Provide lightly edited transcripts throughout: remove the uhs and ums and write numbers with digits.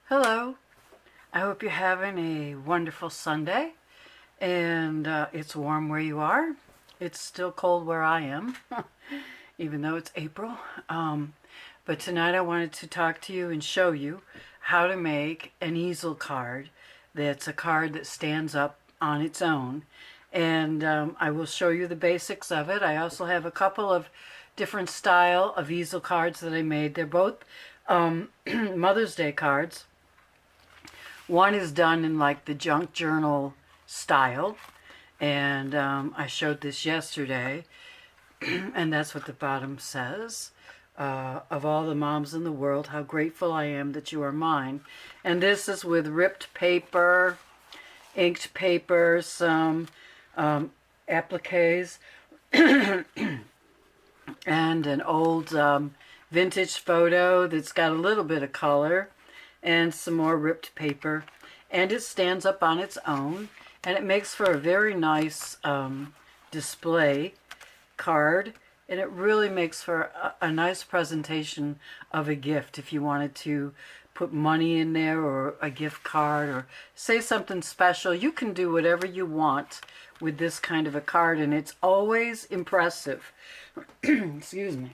Hello, I hope you're having a wonderful Sunday and it's warm where you are. It's still cold where I am, even though it's April. But tonight I wanted to talk to you and show you how to make an easel card that's a card that stands up on its own. And I will show you the basics of it. I also have a couple of different style of easel cards that I made. They're both Mother's Day cards. One is done in like the junk journal style, and I showed this yesterday, and that's what the bottom says. Of all the moms in the world, how grateful I am that you are mine. And this is with ripped paper, inked paper, some appliques, and an old vintage photo that's got a little bit of color, and some more ripped paper, and it stands up on its own, and it makes for a very nice display card, and it really makes for a nice presentation of a gift if you wanted to put money in there or a gift card or say something special. You can do whatever you want with this kind of a card, and it's always impressive. Excuse me.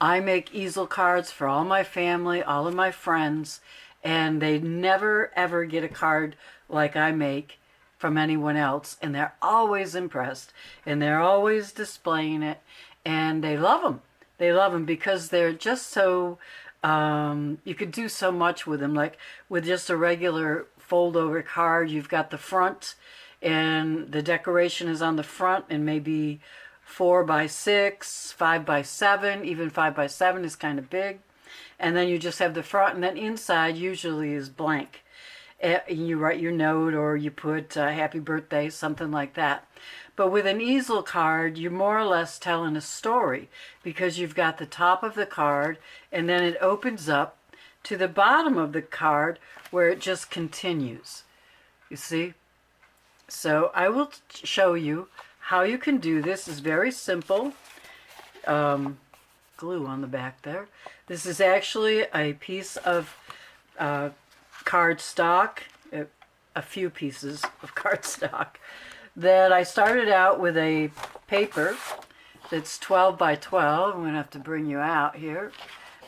I make easel cards for all my family, all of my friends, and they never ever get a card like I make from anyone else, and they're always impressed, and they're always displaying it, and they love them. They love them because they're just so, you could do so much with them. Like with just a regular fold over card, you've got the front, and the decoration is on the front, and maybe 4 by 6, 5 by 7, even 5 by 7 is kind of big. And then you just have the front, and then inside usually is blank. And you write your note, or you put happy birthday, something like that. But with an easel card, you're more or less telling a story, because you've got the top of the card, and then it opens up to the bottom of the card where it just continues. You see? So I will show you how you can do this. Is very simple. Glue on the back there. This is actually a piece of cardstock, a few pieces of cardstock that I started out with a paper that's 12 by 12. I'm going to have to bring you out here.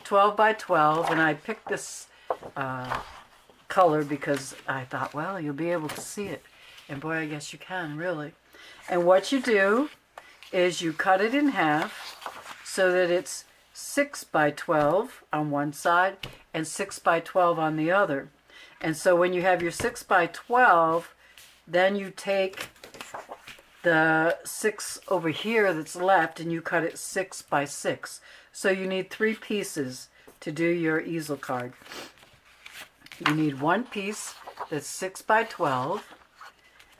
12 by 12, and I picked this color because I thought, well, you'll be able to see it. And boy, I guess you can, really. And what you do is you cut it in half so that it's 6 by 12 on one side and 6 by 12 on the other. And so when you have your 6 by 12, then you take the 6 over here that's left and you cut it 6 by 6. So you need 3 pieces to do your easel card. You need one piece that's 6 by 12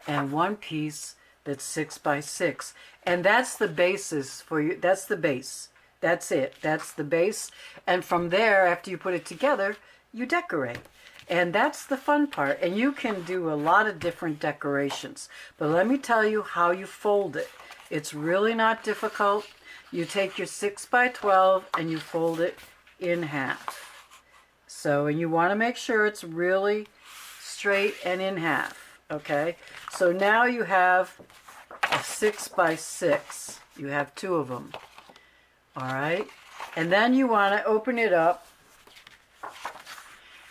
and one piece that's 6 by 6. And that's the basis for you. That's the base. That's it. That's the base. And from there, after you put it together, you decorate. And that's the fun part. And you can do a lot of different decorations. But let me tell you how you fold it. It's really not difficult. You take your 6 by 12 and you fold it in half. So, and you want to make sure it's really straight and in half. Okay? So now you have a 6 by 6. You have 2 of them. All right? And then you want to open it up,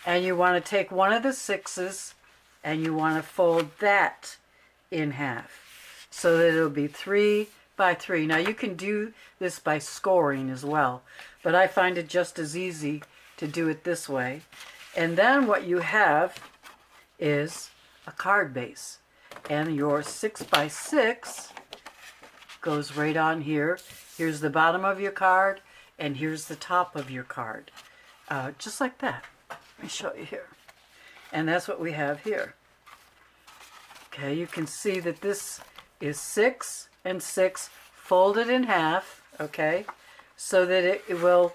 and you want to take one of the 6s and you want to fold that in half so that it'll be 3 by 3. Now you can do this by scoring as well, but I find it just as easy to do it this way. And then what you have is a card base, and your 6 by 6 goes right on here. Here's the bottom of your card, and here's the top of your card, just like that. Let me show you here. And that's what we have here. Okay, you can see that this is 6 and 6 folded in half, okay, so that it will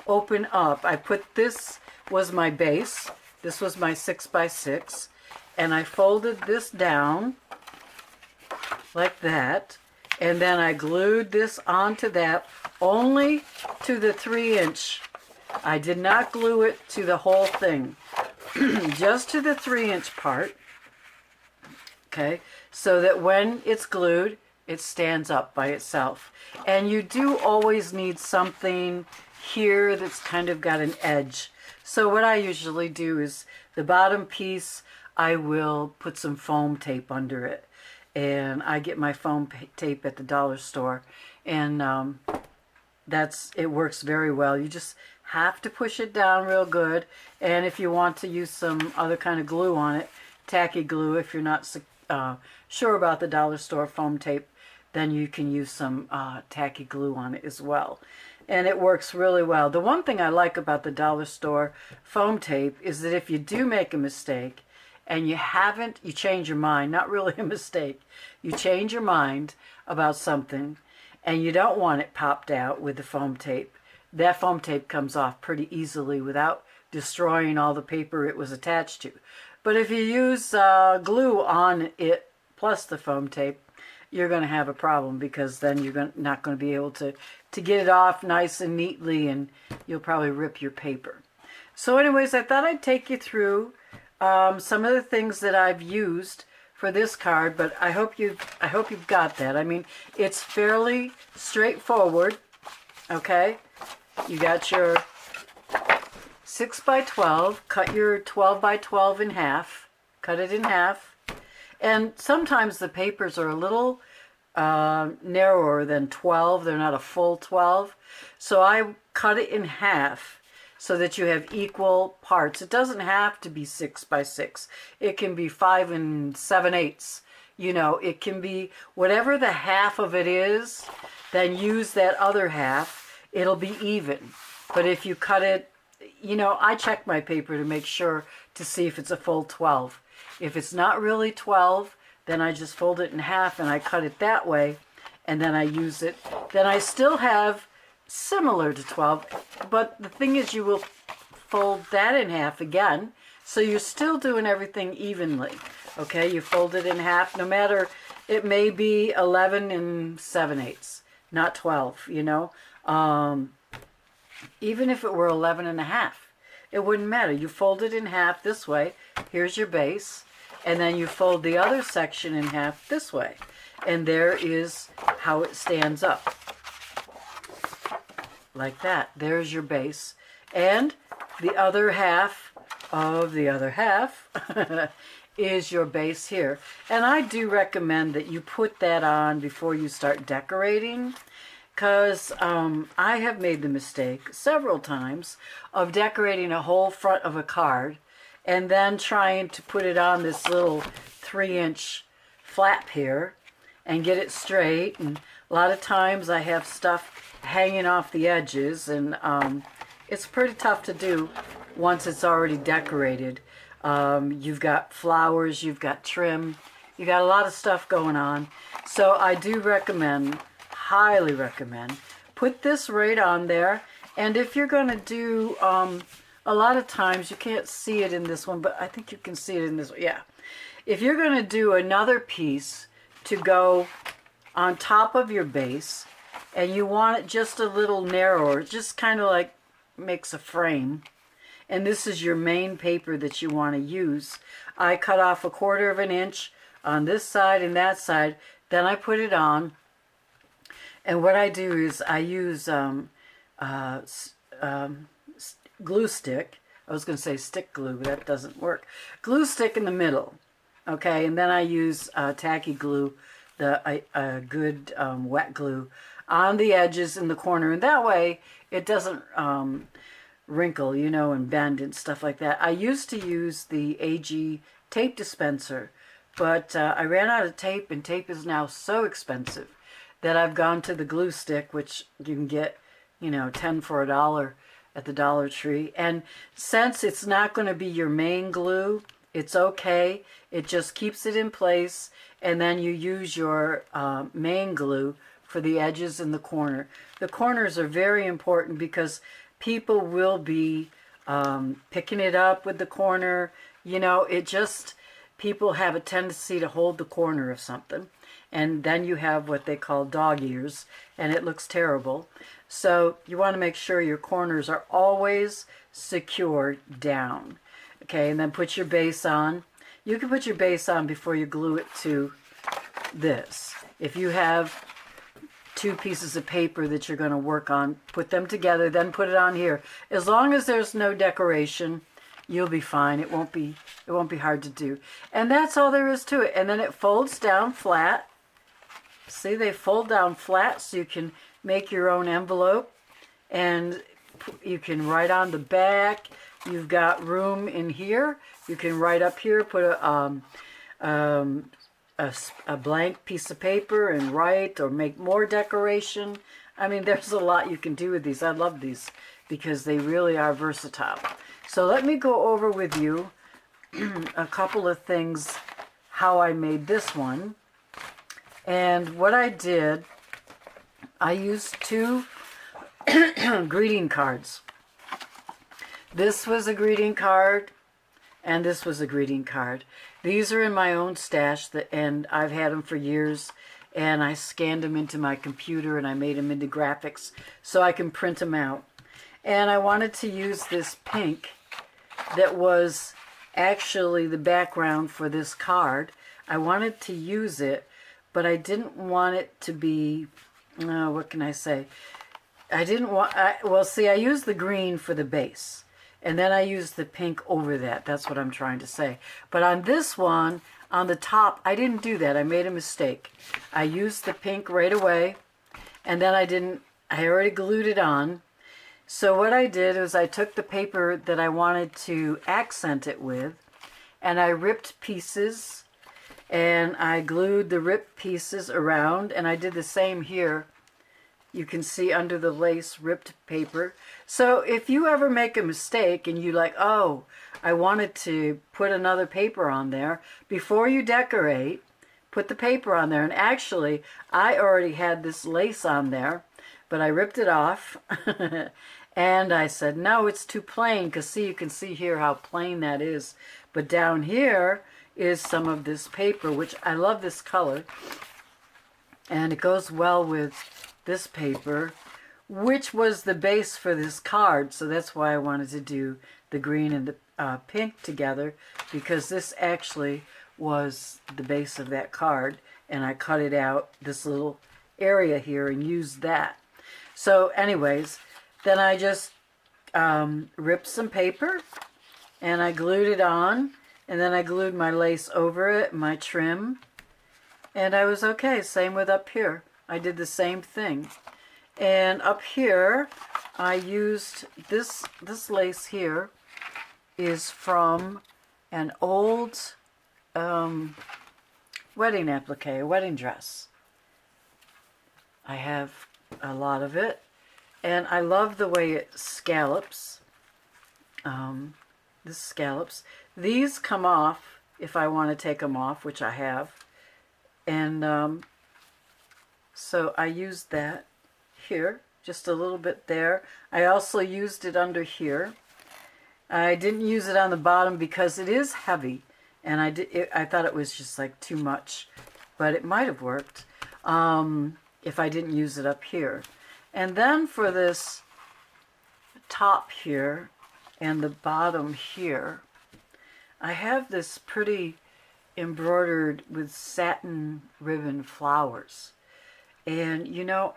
open up. I put this was my base. This was my 6 by 6, and I folded this down like that, and then I glued this onto that, only to the 3-inch I did not glue it to the whole thing, just to the 3-inch part, okay, so that when it's glued, it stands up by itself. And you do always need something here that's kind of got an edge. So what I usually do is the bottom piece, I will put some foam tape under it. And I get my foam tape at the dollar store. And it works very well. You just have to push it down real good. And if you want to use some other kind of glue on it, tacky glue, if you're not sure about the dollar store foam tape, then you can use some tacky glue on it as well. And it works really well. The one thing I like about the dollar store foam tape is that if you do make a mistake and you change your mind, not really a mistake, you change your mind about something and you don't want it popped out with the foam tape, that foam tape comes off pretty easily without destroying all the paper it was attached to. But if you use glue on it plus the foam tape, you're going to have a problem, because then you're not going to be able to get it off nice and neatly, and you'll probably rip your paper. So anyways, I thought I'd take you through some of the things that I've used for this card, but I hope you've got that. I mean, it's fairly straightforward, okay? You got your 6 by 12, cut your 12 by 12 in half, cut it in half. And sometimes the papers are a little narrower than 12. They're not a full 12. So I cut it in half so that you have equal parts. It doesn't have to be 6 by 6. It can be 5 and 7/8. You know, it can be whatever the half of it is, then use that other half. It'll be even. But if you cut it, you know, I check my paper to make sure to see if it's a full 12. If it's not really 12, then I just fold it in half and I cut it that way, and then I use it. Then I still have similar to 12, but the thing is you will fold that in half again, so you're still doing everything evenly. Okay, you fold it in half, no matter, it may be 11 and 7/8, not 12, you know. Even if it were 11 and a half, it wouldn't matter. You fold it in half this way. Here's your base. And then you fold the other section in half this way. And there is how it stands up. Like that. There's your base. And the other half of the other half is your base here. And I do recommend that you put that on before you start decorating, because I have made the mistake several times of decorating a whole front of a card and then trying to put it on this little 3-inch flap here and get it straight. And a lot of times I have stuff hanging off the edges, and it's pretty tough to do once it's already decorated. You've got flowers, you've got trim, you got a lot of stuff going on. So I do recommend, highly recommend, put this right on there. And if you're going to do, a lot of times you can't see it in this one, but I think you can see it in this one. Yeah. If you're going to do another piece to go on top of your base, and you want it just a little narrower, just kind of like makes a frame, and this is your main paper that you want to use, I cut off 1/4 inch on this side and that side, then I put it on. And what I do is I use glue stick. I was going to say stick glue, but that doesn't work. Glue stick in the middle, okay? And then I use tacky glue, a good wet glue, on the edges in the corner. And that way it doesn't wrinkle, you know, and bend and stuff like that. I used to use the AG tape dispenser, but I ran out of tape, and tape is now so expensive that I've gone to the glue stick, which you can get, you know, 10 for $1 at the Dollar Tree. And since it's not going to be your main glue, it's okay. It just keeps it in place, and then you use your main glue for the edges and the corner. The corners are very important because people will be picking it up with the corner. You know, people have a tendency to hold the corner of something, and then you have what they call dog ears, and it looks terrible. So you want to make sure your corners are always secured down. Okay, and then put your base on. You can put your base on before you glue it to this. If you have two pieces of paper that you're going to work on, put them together, then put it on here. As long as there's no decoration, you'll be fine. It won't be hard to do. And that's all there is to it. And then it folds down flat. See, they fold down flat so you can make your own envelope, and you can write on the back. You've got room in here. You can write up here, put a blank piece of paper and write, or make more decoration. I mean, there's a lot you can do with these. I love these because they really are versatile. So let me go over with you a couple of things, how I made this one. And what I did, I used two greeting cards. This was a greeting card, and this was a greeting card. These are in my own stash, and I've had them for years, and I scanned them into my computer, and I made them into graphics so I can print them out. And I wanted to use this pink that was actually the background for this card. I wanted to use it, but I didn't want it to be, what can I say? I didn't want, well, see, I used the green for the base, and then I used the pink over that. That's what I'm trying to say. But on this one, on the top, I didn't do that. I made a mistake. I used the pink right away, and then I already glued it on. So what I did was I took the paper that I wanted to accent it with, and I ripped pieces, and I glued the ripped pieces around, and I did the same here. You can see under the lace ripped paper. So if you ever make a mistake and you like, oh, I wanted to put another paper on there, before you decorate, put the paper on there. And actually, I already had this lace on there, but I ripped it off. And I said, no, it's too plain, because see, you can see here how plain that is. But down here is some of this paper, which I love this color. And it goes well with this paper, which was the base for this card. So that's why I wanted to do the green and the pink together, because this actually was the base of that card. And I cut it out, this little area here, and used that. So anyways, then I just ripped some paper, and I glued it on, and then I glued my lace over it, my trim, and I was okay. Same with up here. I did the same thing. And up here, I used this lace here is from an old wedding applique, a wedding dress. I have a lot of it. And I love the way it scallops. This scallops. These come off if I want to take them off, which I have. And so I used that here, just a little bit there. I also used it under here. I didn't use it on the bottom because it is heavy, and I thought it was just like too much, but it might have worked if I didn't use it up here. And then for this top here and the bottom here, I have this pretty embroidered with satin ribbon flowers. And you know,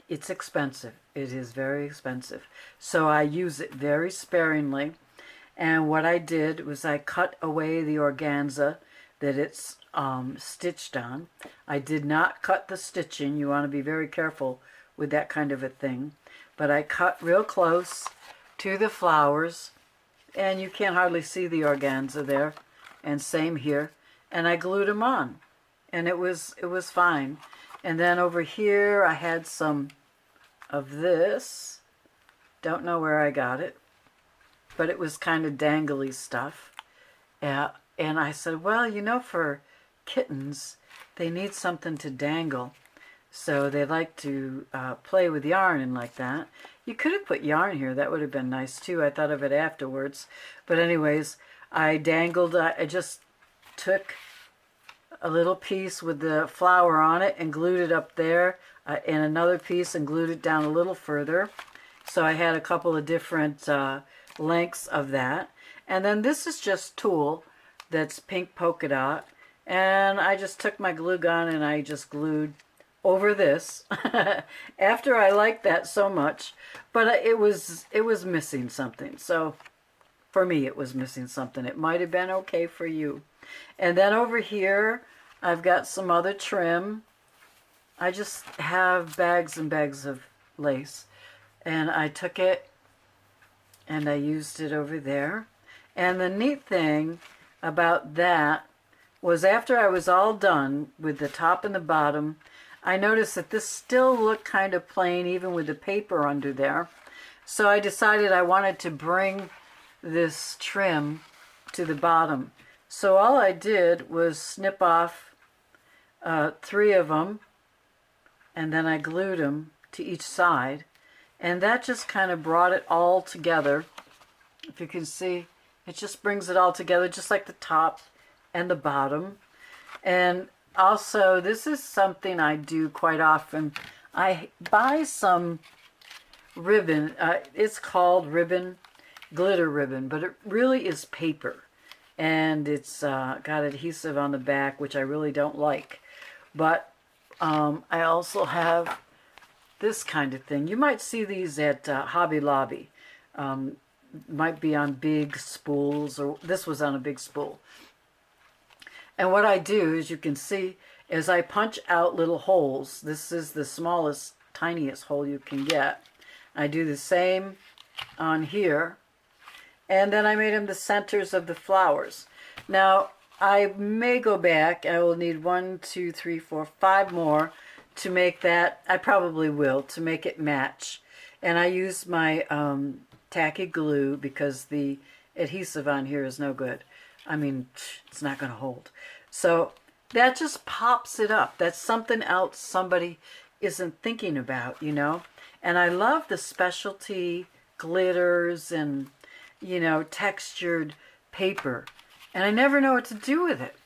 it's expensive. It is very expensive. So I use it very sparingly. And what I did was I cut away the organza that it's stitched on. I did not cut the stitching. You want to be very careful with that kind of a thing. But I cut real close to the flowers, and you can't hardly see the organza there. And same here. And I glued them on, and it was fine. And then over here I had some of this. Don't know where I got it, but it was kind of dangly stuff. And I said, well, you know, for kittens, they need something to dangle. So they like to play with yarn and like that. You could have put yarn here. That would have been nice too. I thought of it afterwards. But anyways, I dangled. I just took a little piece with the flower on it and glued it up there, and another piece and glued it down a little further. So I had a couple of different lengths of that. And then this is just tulle that's pink polka dot. And I just took my glue gun and I just glued over this after I liked that so much. But it was missing something. So for me, it was missing something. It might have been okay for you. And then over here, I've got some other trim. I just have bags and bags of lace. And I took it and I used it over there. And the neat thing about that was after I was all done with the top and the bottom, I noticed that this still looked kind of plain even with the paper under there. So I decided I wanted to bring this trim to the bottom. So all I did was snip off 3 of them, and then I glued them to each side. And that just kind of brought it all together. If you can see, it just brings it all together, just like the top and the bottom. And also, this is something I do quite often. I buy some ribbon. It's called ribbon, glitter ribbon, but it really is paper. And it's got adhesive on the back, which I really don't like. But I also have this kind of thing. You might see these at Hobby Lobby. Might be on big spools, or this was on a big spool. And what I do, as you can see, is I punch out little holes. This is the smallest, tiniest hole you can get. I do the same on here. And then I made them the centers of the flowers. Now, I may go back. I will need 1, 2, 3, 4, 5 more to make that. I probably will, to make it match. And I use my tacky glue because the adhesive on here is no good. I mean, it's not going to hold. So that just pops it up. That's something else somebody isn't thinking about, you know. And I love the specialty glitters and, you know, textured paper. And I never know what to do with it.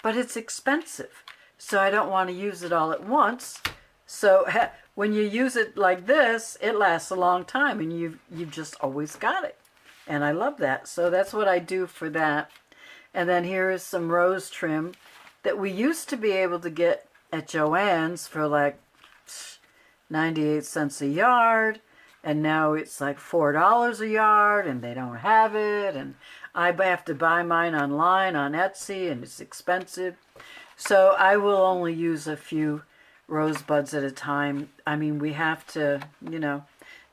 But it's expensive. So I don't want to use it all at once. So when you use it like this, it lasts a long time. And you've just always got it. And I love that. So that's what I do for that. And then here is some rose trim that we used to be able to get at Joann's for like 98 cents a yard. And now it's like $4 a yard, and they don't have it. And I have to buy mine online on Etsy, and it's expensive. So I will only use a few rosebuds at a time. I mean, we have to, you know,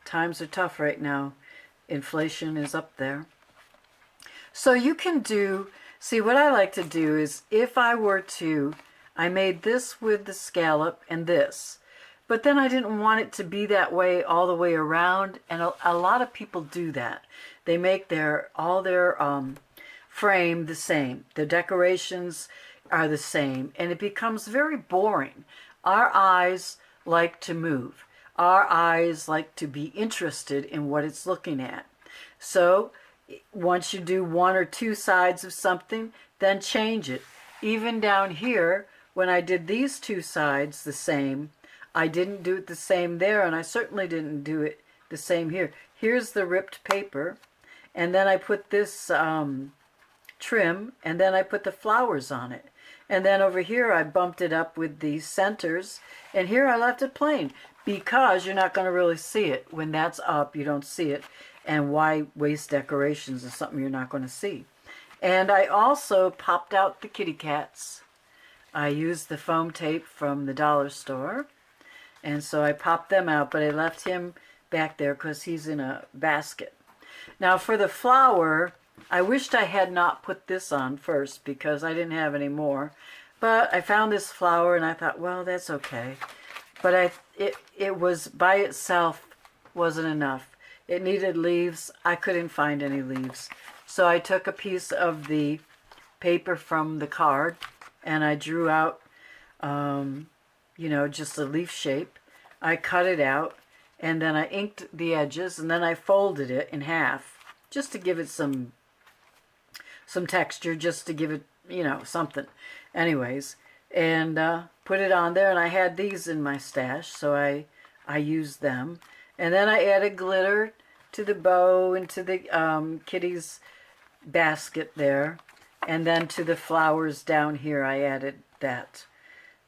times are tough right now. Inflation is up there. So you can do, see, what I like to do is if I were to, I made this with the scallop and this. But then I didn't want it to be that way all the way around. And a lot of people do that. They make all their frame the same. The decorations are the same. And it becomes very boring. Our eyes like to move. Our eyes like to be interested in what it's looking at. So once you do 1 or 2 sides of something, then change it. Even down here, when I did these 2 sides the same, I didn't do it the same there, and I certainly didn't do it the same here. Here's the ripped paper, and then I put this trim, and then I put the flowers on it. And then over here I bumped it up with these centers, and here I left it plain because you're not going to really see it. When that's up, you don't see it, and why waste decorations is something you're not going to see. And I also popped out the kitty cats. I used the foam tape from the dollar store. And so I popped them out, but I left him back there because he's in a basket. Now for the flower, I wished I had not put this on first because I didn't have any more. But I found this flower and I thought, well, that's okay. But it was by itself wasn't enough. It needed leaves. I couldn't find any leaves. So I took a piece of the paper from the card and I drew out you know, just a leaf shape. I cut it out, and then I inked the edges, and then I folded it in half, just to give it some texture, just to give it, you know, something. Anyways, and put it on there. And I had these in my stash, so I used them. And then I added glitter to the bow and to the kitty's basket there. And then to the flowers down here, I added that.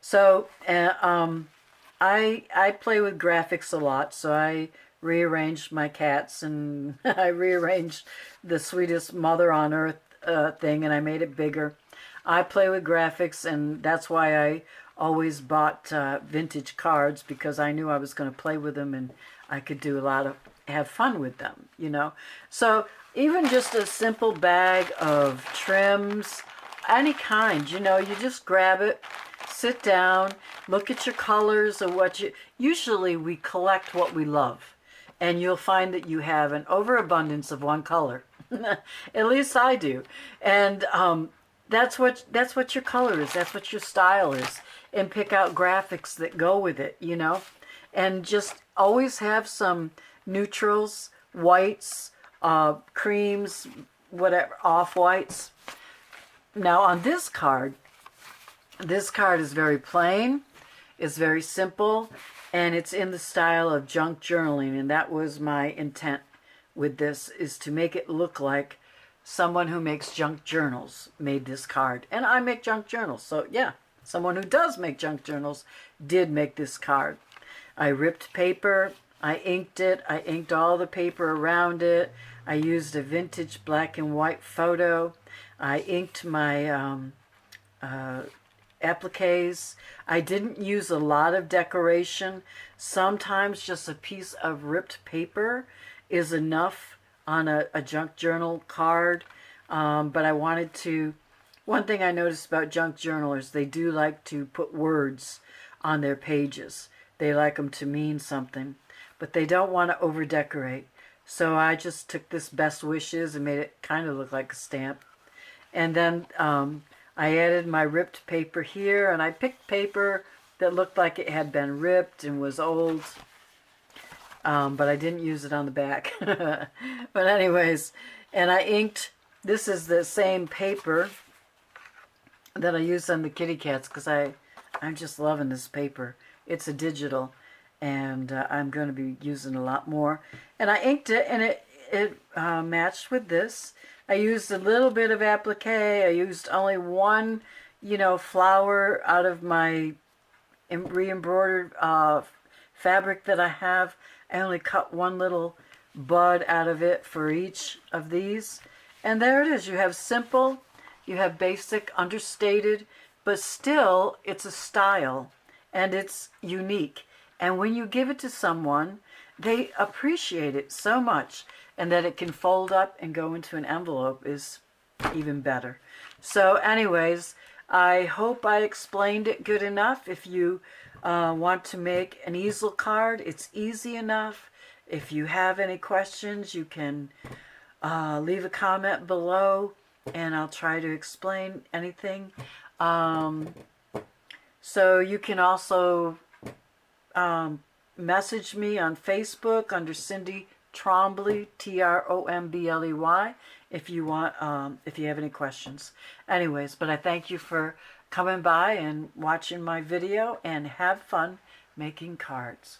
So I play with graphics a lot, so I rearranged my cats, and I rearranged the sweetest mother on earth thing, and I made it bigger. I play with graphics, and that's why I always bought vintage cards, because I knew I was going to play with them and I could do a lot of have fun with them, you know. So even just a simple bag of trims, any kind, you know, you just grab it, sit down, look at your colors of what you, usually we collect what we love, and you'll find that you have an overabundance of one color. At least I do. And that's what your color is, that's what your style is, and pick out graphics that go with it, you know. And just always have some neutrals, whites, creams, whatever, off-whites. Now on this card is very plain, it's very simple, and it's in the style of junk journaling, and that was my intent with this, is to make it look like someone who makes junk journals made this card. And I make junk journals, so yeah, someone who does make junk journals did make this card. I ripped paper, I inked it, I inked all the paper around it, I used a vintage black and white photo, I inked my appliques. I didn't use a lot of decoration. Sometimes just a piece of ripped paper is enough on a junk journal card, but I wanted to, one thing I noticed about junk journalers, they do like to put words on their pages. They like them to mean something, but they don't want to over decorate. So I just took this best wishes and made it kind of look like a stamp. And then I added my ripped paper here, and I picked paper that looked like it had been ripped and was old, but I didn't use it on the back. But anyways, and I inked, this is the same paper that I used on the kitty cats, because I'm just loving this paper. It's a digital, and I'm going to be using a lot more. And I inked it, and it matched with this. I used a little bit of applique. I used only one, you know, flower out of my re-embroidered fabric that I have. I only cut one little bud out of it for each of these. And there it is. You have simple, you have basic, understated, but still it's a style and it's unique. And when you give it to someone, they appreciate it so much. And that it can fold up and go into an envelope is even better. So anyways, I hope I explained it good enough. If you want to make an easel card, it's easy enough. If you have any questions, you can leave a comment below, and I'll try to explain anything. So you can also message me on Facebook under Cindy Trombley, Trombley, if you want, if you have any questions. Anyways, but I thank you for coming by and watching my video, and have fun making cards.